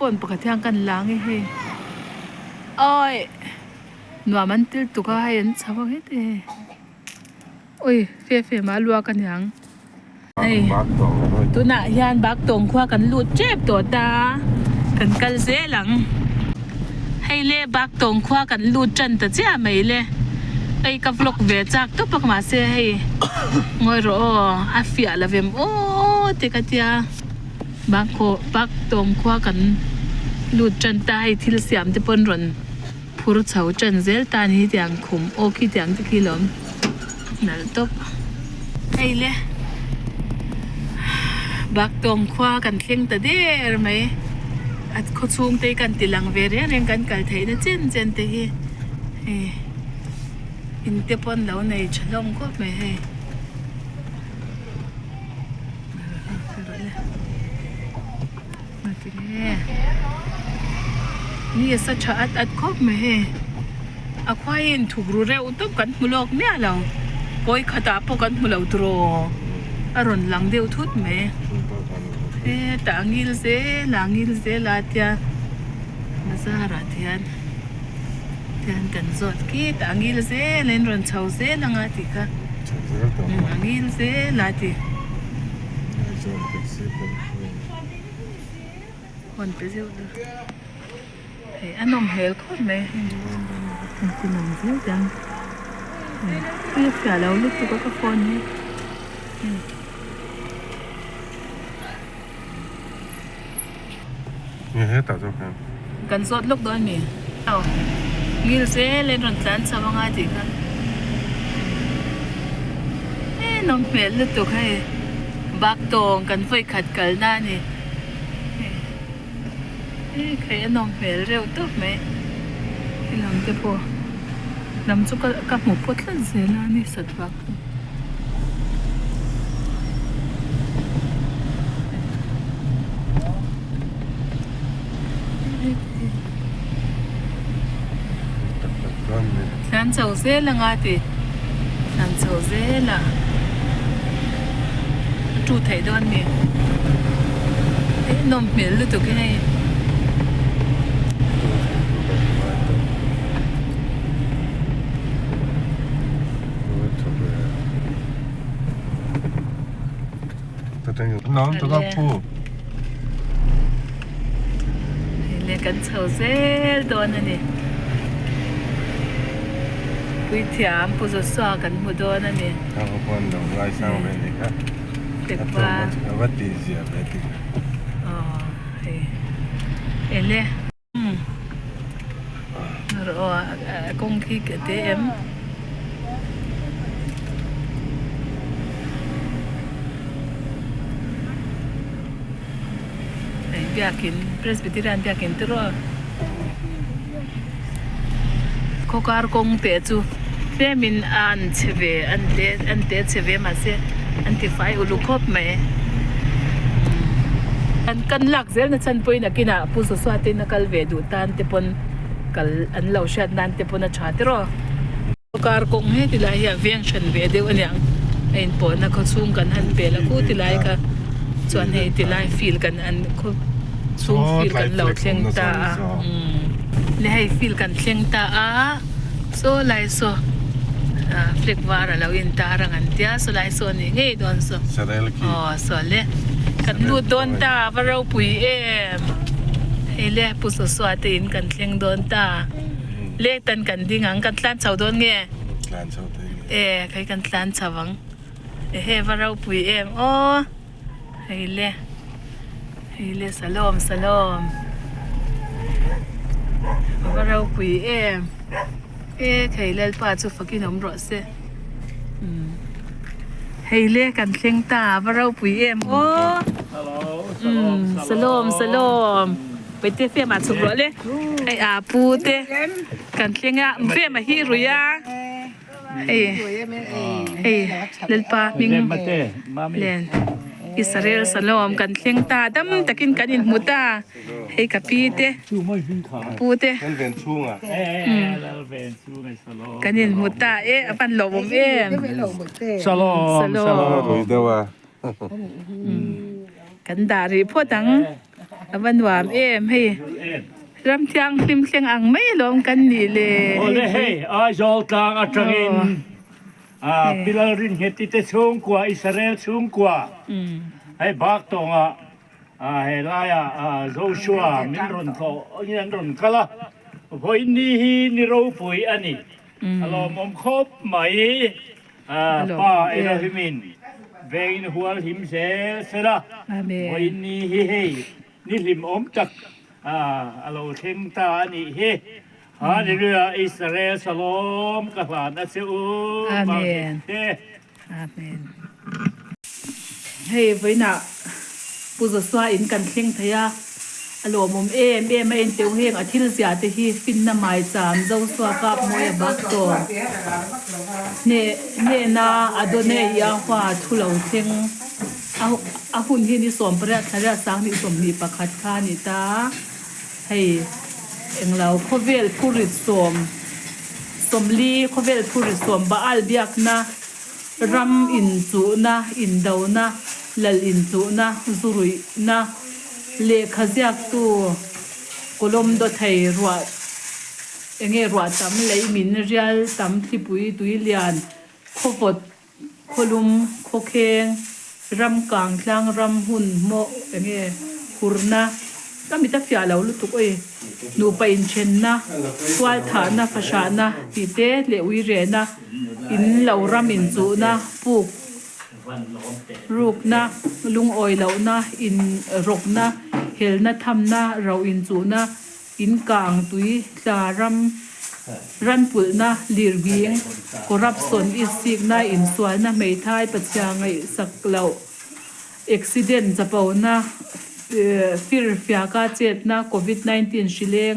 phone baka thiang kan lang he oi nuwa man til tuka hayan chawa he te oi fe ma lua kan yang ai tu na hian baktawng khwa kan lut chep to ta kan kal ze lang hay le baktawng khwa kan lut chan ta cha mai le ai ka vlog ve chak to pak ma se hay ngoi ro a fia la vem o te ka tia baktawng khwa kan lut chan ta hay thil siam te pon ron phur chho chan zel ta ni tiang khum o ki tiang te kilom nal top hay le baktawng khwa kan thleng ta der mai at kho chung te kan tilang ve re reng kan kal thei na chen te hi in te pon lo nei chalom ko me heนี่สัจอัดครบไหมเฮอะควายถูกรู้เร็วต้องกันมุลอกเนี่ยเราก้อยขตาปกันมุลอกตรออรุณหลังเดียวทุดไหมต่างยิลเซหลังยิลเซลาเตียมาซาราเทียนกันสดกี้ต่างยิลเซเล่นรันเชาเซลังอาติค่ะหลังยิลเซลาติคนไปเที่ยวอันนมเฮลคนไหมกินนมเยอะจังเรียกฝ่าเราลูกตัวก็คนนี่นี่ให้ตัดจบกันกันสดลูกโดนนี่เอากินเซ่เล่นรอนจันสว่างอาทิตย์กันนมเฮลลูกตัวใครบักตงกันไฟขัดกันหน้านี่ใครนมเฮลเร็วตุ๊บไหมที่หลังจะพอน้ำซุปกับหมูพดเล่นเสร็จแล้วนี่สัตว์บักฉันเฉาเซ่ละงาติฉันเฉาเซ่ละจูไทยดอนนี่นมเฮลลูกตัวแค่น้องตัวก็พูดเรียกกันเฉาเซลโดนนี่คุยถามผู้สอนกันผู้โดนนี่ทางคนเราไล่สร้างไปเลยครับเด็กว่าว่าตีเสียไปตีอ๋อเลยรอกงขี้เกตเอ็มอยากกินเพรสบิทิรันอยากกินตัวข้าวการกงเตจูเฟมินอันเชเวอันเตเชเวมาเซอันที่ไฟอุลุคบไหมกันหลักเซลนะฉันไปนักกินอ่ะผู้สวัสดิ์นักกัลเวดูตันเตปนกัลอันเหล่าชัดนันเตปนชาติรอข้าวการกงให้ที่ไรเวียงฉันเวเดียวอันยังไอ้ปนนักเขาซุ่มกันหันเปล่าคู่ที่ไรก็ส่วนให้ที่ไรฟีลกันอันคู่ซูมฟีลกันเหล่าเชียงตาเลยให้ฟีลกันเชียงตาโซ่ไลโซ่เฟล็กวาระเราอินตารังอันเดียโซ่ไลโซ่นี่ไงโดนโซ่อ๋อโซ่เลยกันลูดโดนตาว่าเราปุยให้เล่ผู้สวดตีนกันเชียงโดนตาเล็กตันกันดิ้งอังกันตานเฉาโดนไงใครกันตานเฉาวังให้ว่าเราปุยอ๋อให้เล่สลอมว่าเราคุยใครเล่นป่าจุฟักกินนมรสเซ่ให้เล่กันเชียงตาว่าเราคุยโอ้สลอมไปเตะเฟียมาสุกรเลยไอ้ปูเตะกันเชียงเฟียมาฮิรุยาเล่นป่ามิงเล่นอิสราเอลสลอมกันเชียงตาดำตะกินกันอินมุตาให้กับพี่เต้ปูเต้กันอินมุตาปันหลบสลอมกันดารีพวกดัง วันหวามให้รำเทียงริมเทียงอังไม่ลงกันนี่เลย โอ้เลยเฮ้ยจอลตางจังอินพิลารินเฮติเตสูงกว่าอิสราเอลสูงกว่าให้บักตงให้ลายโจชัวมินรอนเขาอินรอนกะละพอยนี่นี่เราปุยอันนี้เรามอมคบไหมป้าเอลฮิมินเวงหัวหิมเสเสละพอยนี่เฮ้นี่ลิมอมจักเราเทงตานี่เฮ้ฮาเลลูยาอิสราเอลสโลมกะลานะเซอู อาเมนอาเมนให้ไว้น่ะปุจสวาอินกันเข่งทยาอโลมุมเอ็มเอ็นเตียวเฮงอาทิตย์เสียที่ฮีฟินน้ำไม้จามเจ้าสวากับมวยบักโตเนี่ยนาอโดเนียยาฟ้าทุเลาเข่งอาหุ่นที่นี่สวมประทะเลสังนี่สวมนี่ประคัดคานิตาให้เอ็งเราโคเวลผู้ริดสวมลีโคเวลผู้ริดสวมบาอัลเบียกนะรำอินจูนะอินดาวนะลลอินจูนะซุรุยนะเลขเสียกตัวกลมดไทยรัวเองรัวตำเลยมินเรียลตำที่ปุยตุยเลียนโคฟดโคลุมโคเคงรำกลางกลางรำหุ่นโมเองคุรนะก็มีแต่ฝ่ายเราลุตุกเอ้นูไปอินเชนนะสวายฐานนะภาษานะตีเตเลวิเรนะอินเหล่ารำอินจูนะปุกรูกนะลุงออยเหล่านะอินรกนะเฮลนะทำนะเราอินจูนะอินกลางตุยตารำรันปุลนะลีร์วิงกรับสนอิสิกนะอินสวนนะไม่ท้ายปัจจางไอสักเหล่าอุบิเหตุจะเป่านะฟิลฟิากาเจ็ดนะโควิด-19ชิเลง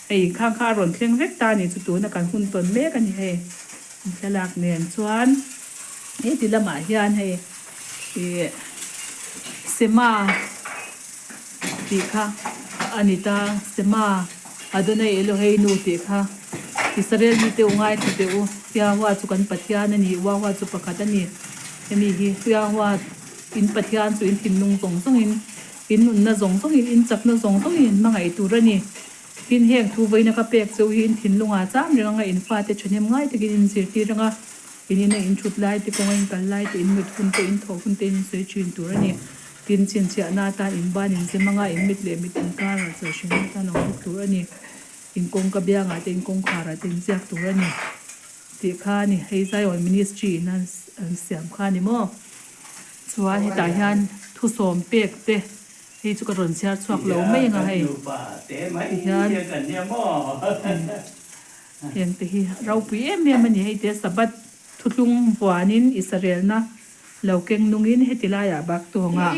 ไอ้ข้างคารอนเคร่งเวกตานี่จุดตัวนะการหุ่นตนเมกันนี่ให้ฉลากเนียนชวนที่ละหมาเฮียนให้เซมาตีค่ะอันนี้ตาเซมาอดนัยเอโลเฮนูตีค่ะอิสราเอลมีเตวง่ายที่เตวที่ว่าจุกันปัจจัยนั่นนี่ว่าจุประคัตนี่มีที่ว่าอินปัจจัยสุอินทินนุงสงสงอินนุนนะสงสงอินจักนะสงสงอินมาไงตัวนี่อินแห้งทูไว้นะครับเป็กเซวอินทินลุงอาจามเรื่องอินฟาเตชเนมง่ายที่กินเสียที่เรื่องอินนี่อินชุดไล่ที่กงอินกันไล่ที่อินมิดคุณเตอินทอคุณเตอินเสียชินตัวนี่กินเสียนเสียนาตาอินบ้านอินเสียมังอินมิดเลมิดอินการเสียชินตาน้องตัวนี่อินกงกระเบียงอินกงขาระอินเสียตัวนี่ที่ข้านี่ให้ใจอ่อนมินิสทรีนั่นเสียมข้านี่มั้งส่วนที่ตายันทุสมเป็กเตที่จุกรนเสียชวกเหลวไม่ยังไงยันยังที่เราปีเมียมันยังให้เตสบัดทุลุงบัวนินอิสราเอลนะเราเก่งนุ่งอินให้ติลายาบักตัวงะ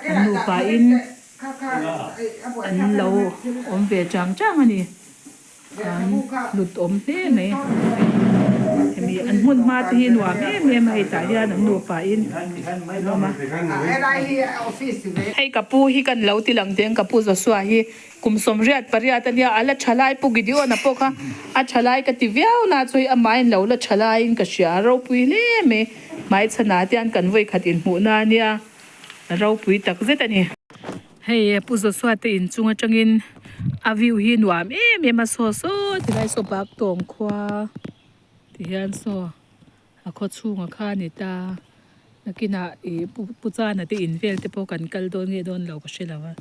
อันนูปาอินอันเราอมเวจังจังอันนี้หลุดอมเล่ไหมมีอันหุ่นมาที่หนวดเมียมาให้ตายานันนูปาอินเรามาให้กับปูที่กันเราที่หลังเตียงกับปูจะสวยที่คุมสมเรียดปริยัติเนี่ยอัลฉลายปูกิดิโอนะพวกค่ะอัลฉลายกับที่เวียวน่าช่วยอามาอินเราละฉลายกับเชียเราปุยเล่ไหมไม่ชนะที่อันกันไว้ขัดอินหูนาเนี่ยเราปุยตักเจตันนี่ให้ปูจะสวยที่อินจุงจังอินอาวิวหินว่าเมียมาโซที่ไรโซบักตงควาที่ยันโซอาคดชูงอาคานิตานักกินปุจานะที่อินเวลที่พวกกันกัลโดนเงโดนเราก็เชื่อแล้วว่า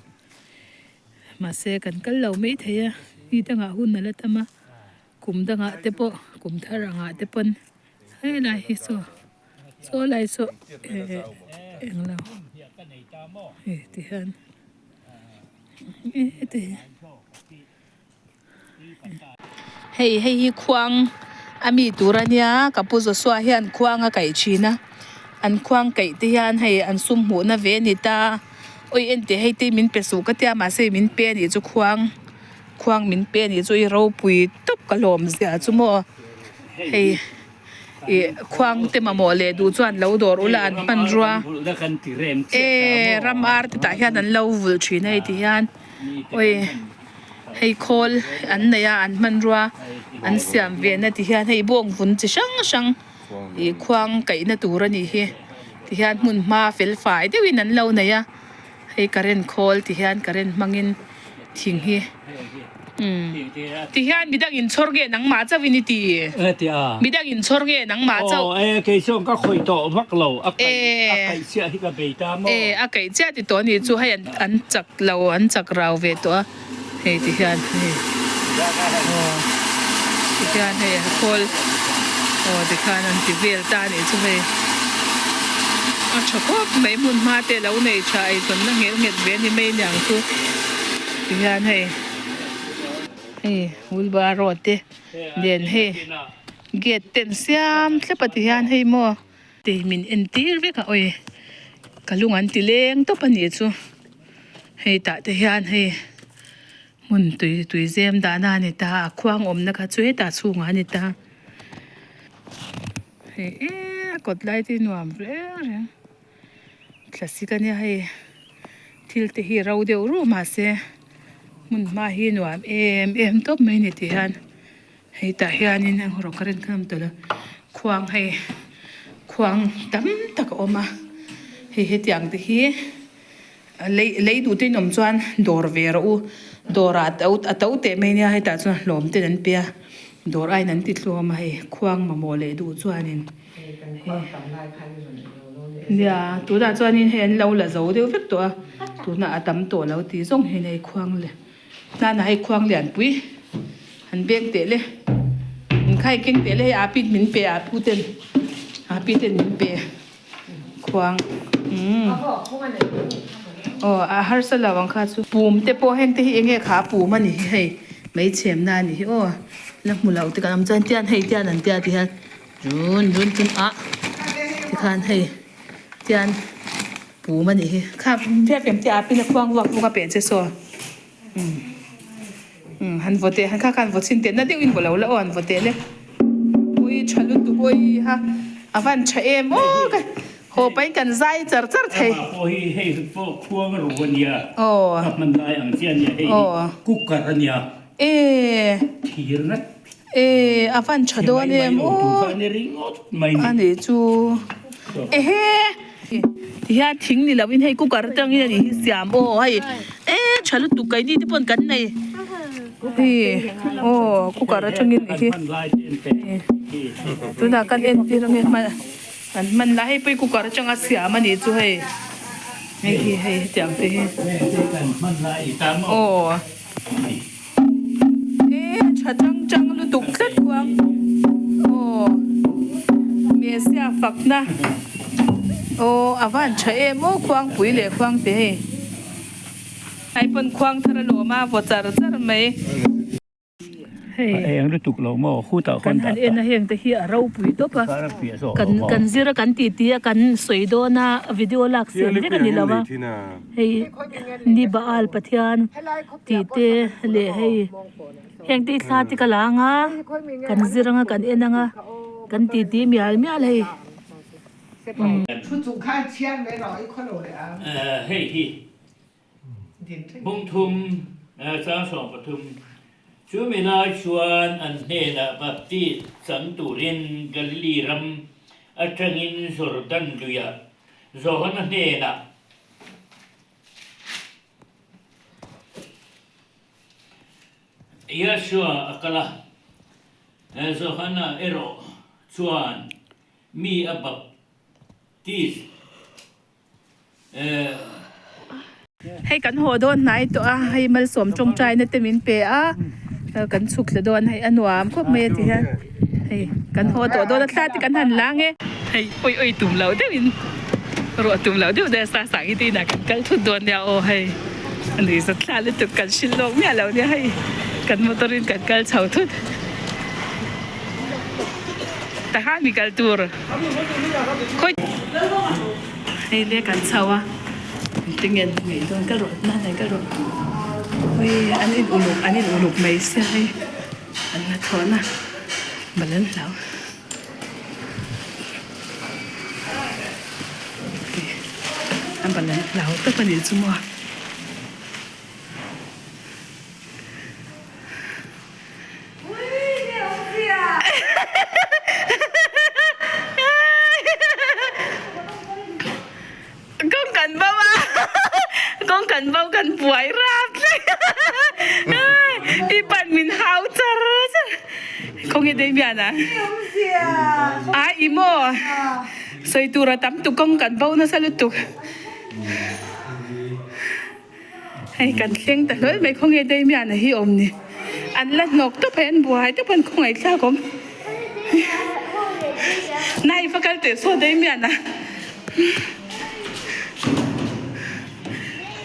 มาเสกันกัลเราไม่เทียนี่ตั้งอาหุ่นนั่นแหละแต่มาคุมตั้งอาเตปคุมทารังอาเตปนให้ไรโซไรโซเอ็งเราที่ยันให้ควงอามีตัวระเนี่ยกับผู้จะสวายันควงไก่ชีนะอันควงไก่ที่ยันให้อันซุ่มหูนะเวนิตาโอ้ยเอ็นที่ให้ที่มินเป็ดสูกที่มาเสมินเป็นอีจุควงมินเป็นอีจุยเราปุยตุบกระลมเสียจุโมให้ควงเต็มหมอเลยดูจวนเราดอรุลานปันรัวรำอาร์ติตายันอันเราวุลชีนะที่ยันโอ้ยให้โคลอันเนี่ยอันมันรัวอันเสียมเวียนนะที่ยันให้บ่วงฝุ่นจะช่างควงไก่นะตัวนี้ที่ยันมุนมาเฟลฝ่ายที่วินันเราเนี่ย hay karen khol ti hian karen mangin thing hi ti hian bidak in chorge nang ma chawini ti ti a bidak in chorge nang ma chaw ke song ka khoi to vak lo a kai sia hi ka be ta mo a kai cha ti to ni chu hay an chak lo an chak raw ve to hey ti hian hey ti hian hey khol ti khan an ti vel ta ni chu hey a chakop mai mun ma te lo nei chai ton na ngel nget ve ni mai nyang chu ti hian hey wheelbarrow te den he get ten siam tlepati hian hei mo te min entir ve ka oi kalungan ti leng to pani chu hei ta te hian hei mun tui zem da na ni ta khwang om na kha chu ta chunga ni ta hei kot lai ti nuam re classic ania hei thil te hi rau deu ru ma se mun ma hi nuam em top mai ni ti han hei ta hian in ro karen kham to la khwang hei khwang tam tak oma hei tiang te hi lei du te nom chuan dor ve ro dorat atau te mai nia hei ta chuan hlom te nan pia dor ai nan ti thlom hei khwang ma mo le du chuan in ya tu da chuan in hen lo la zo deu vek to tu na atam to lo ti zong he nei khwang le na hay khwang lian pui han bek te le khai keng te le apit min pe apu ten apit ten min pe khwang a har sala wang kha chu pum te po hen te hi enge kha pu mani hei mai chem na ni la mulau te kam chan tian hei tian an tia ti han run tin a ti khan hei tian pu mani hi kha phe pem ti apin khwang wak ka pe che so han vote han kha kan vote sin te na de in bolau la on vote le ui chalu tu oi ha avan cha em ka ho pai kan zai char thei po hi hei po khuang ro nia man lai ang chian ya hei ku kar ania thir na avan cha do ne ni ring mai ani chu he ya thing ni lawin hei ku kar tang ni siam hai chalu tu kai ni ti pon kan nei ku kara chungin hi tu na kan en ti rang man la hei pui ku kara changa sia ma ni chu hei hei tiang te man lai ta mo cha chang lu tuk khat kwang me sia fak na avan cha mo kwang pui le kwang te ai pon kwang thara lo ma vo char mai ang lutuk lo mo khu ta kan han en heng te hi a ro pui to pa kan zira kan ti kan soido na video lak se le kan lawa hei ni ba al pathian ti te le hei heng ti thla ti kala nga kan zira nga kan enanga kan ti mial hei出祖看钱没了一块了的啊。hei hi bung thum sa so pathum chu me lai chuan an he na bapti sam turin galili ram atangin sordan luya zohana he na yashua akala zohana ero chuan mi abap tis hei kan ho don nai to hei mal som chong chai na te min pe kan chuk le don hei anuam khop me ti han hei kan ho to do la thla ti kan han lang hei oi tum lau de in ro tum lau de da sa i ti na kan kal thu don ya hei ani sa thla le tu kan shin lo me lau ne hei kan motorin kan kal chau thu ta han mi kal tur khoi hei le kan chawa tingin may doon karo nanay karo uy anin ulog may siya ay ano to na balan lao okay ang balan lao to panil semua không nghe đây mẹ nè à imo soi tu ra tắm tu công cần bao nó sao lúc tu hay cần khen ta nói mày không nghe đây mẹ nè hi ôm nè anh là ngọc tóc hay anh bùa hay tóc anh không ai sao không này phải cái tiền số đây mẹ nè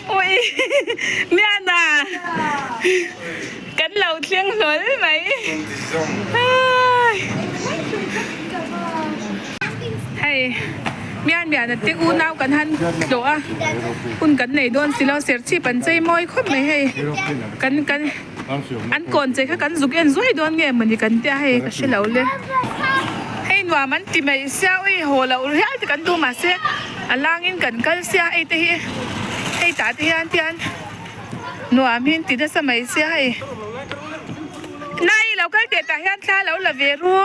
ôi mẹ nè cánh lầu thiên lớn mày hay mian mian tiếng u nào cần hắn đồ à un cần này đôn xí lao Serchhip ăn chay môi khóc mày hay cần ăn còn chay khác cần dục ăn dối đôn nghe mình cần tia hay cái xí lao lên hay nua mình tìm mày sao ấy hồ lao hết thì cần tu mà sẽ anh lang in cần cần xe ấy thì hay ta thì anh nua mình thì đã sao mày xe hay nàyเราก็เด็ดแต่ยันท่าเราละเวรัว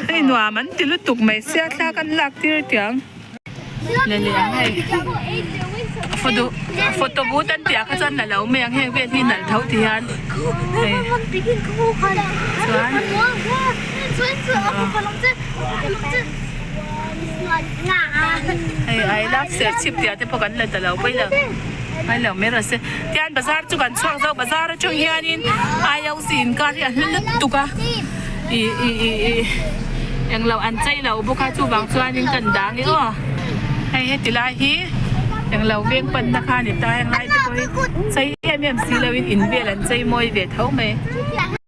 ไอ้หนัวมันติลุตุกไม่เสียท่ากันหลักที่เตียงเลยให้โฟโต้บูธอันเตียก็จะนั่นเราไม่ยังให้เวทีนั่นเท่าที่ยันไอ้รับเสียชิปเตียที่พวกกันเลยแต่เราไปเลยไม่เหลือไม่รู้สิที่อันบาซาร์จุกันช่วงเจ้าบาซาร์ช่วงเฮียนินอายเอาสินการที่อันลึกตุกะอย่างเราอันใจเราบุคคลจูบางส่วนยังกันดังนี่อ๋อให้ติลาฮีอย่างเราเวียงปันนะคะนี่ตาอย่างไรที่พอใจเอ็มซีเราอินเวลันใจมวยเวทเท่าไหม